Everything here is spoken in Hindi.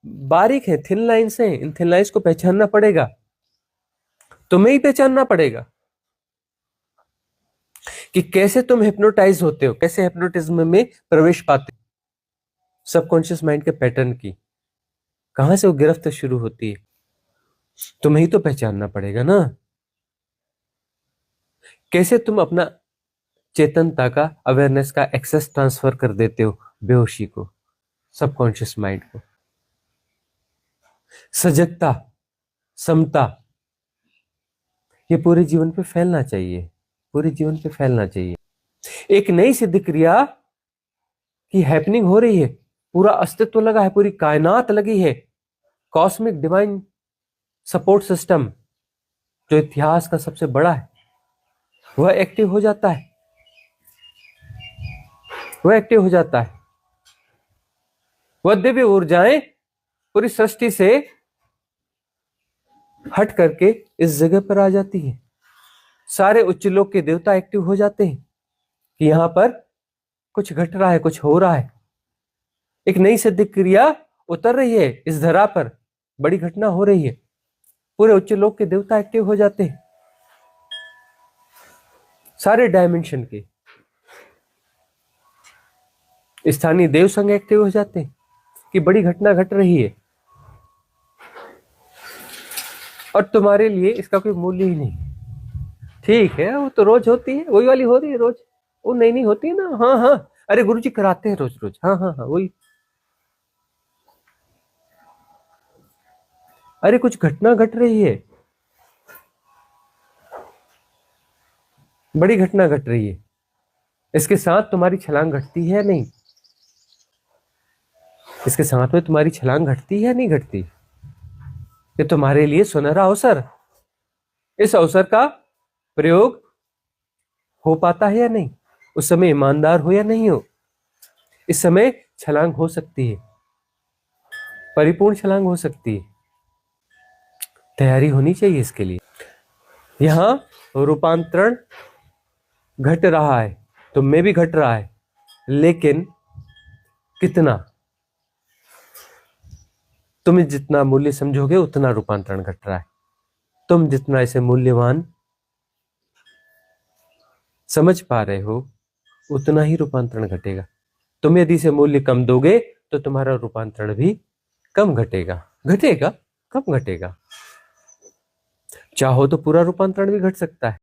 बारीक है, थिन लाइंस हैं, इन थिन लाइंस को पहचानना पड़ेगा, तुम्हें ही पहचानना पड़ेगा कि कैसे तुम हिप्नोटाइज होते हो, कैसे हिप्नोटिज्म में प्रवेश पाते हो। सबकॉन्शियस माइंड के पैटर्न की कहां से वो गिरफ्त शुरू होती है, तुम्हें ही तो पहचानना पड़ेगा ना। कैसे तुम अपना चेतनता का, अवेयरनेस का एक्सेस ट्रांसफर कर देते हो बेहोशी को, सबकॉन्शियस माइंड को। सजगता, समता, ये पूरे जीवन पे फैलना चाहिए, पूरे जीवन पे फैलना चाहिए। एक नई सिद्ध क्रिया की हैपनिंग हो रही है, पूरा अस्तित्व लगा है, पूरी कायनात लगी है, कॉस्मिक डिवाइन सपोर्ट सिस्टम जो इतिहास का सबसे बड़ा है वह एक्टिव हो जाता है, वह एक्टिव हो जाता है। वह दिव्य ऊर्जाएं पूरी सृष्टि से हट करके इस जगह पर आ जाती है। सारे उच्च लोक के देवता एक्टिव हो जाते हैं कि यहां पर कुछ घट रहा है, कुछ हो रहा है, एक नई सिद्ध क्रिया उतर रही है इस धरा पर, बड़ी घटना हो रही है। पूरे उच्च लोक के देवता एक्टिव हो जाते हैं, सारे डायमेंशन के स्थानीय देव संघ एक्टिव हो जाते हैं कि बड़ी घटना घट रही है और तुम्हारे लिए इसका कोई मूल्य ही नहीं। ठीक है, वो तो रोज होती है, वही वाली हो रही है रोज, वो नई नहीं होती है ना। हाँ हाँ, अरे गुरुजी कराते हैं रोज रोज, हाँ हाँ हाँ वही। अरे कुछ घटना घट रही है, बड़ी घटना घट रही है, इसके साथ तुम्हारी छलांग घटती है नहीं, इसके साथ में तुम्हारी छलांग घटती है नहीं घटती। ये तुम्हारे लिए सुनहरा अवसर, इस अवसर का प्रयोग हो पाता है या नहीं, उस समय ईमानदार हो या नहीं हो, इस समय छलांग हो सकती है, परिपूर्ण छलांग हो सकती है, तैयारी होनी चाहिए इसके लिए। यहां रूपांतरण घट रहा है, तुम में भी घट रहा है, लेकिन कितना, तुम जितना मूल्य समझोगे उतना रूपांतरण घट रहा है। तुम जितना इसे मूल्यवान समझ पा रहे हो उतना ही रूपांतरण घटेगा। तुम यदि इसे मूल्य कम दोगे तो तुम्हारा रूपांतरण भी कम घटेगा, घटेगा, कम घटेगा। चाहो तो पूरा रूपांतरण भी घट सकता है।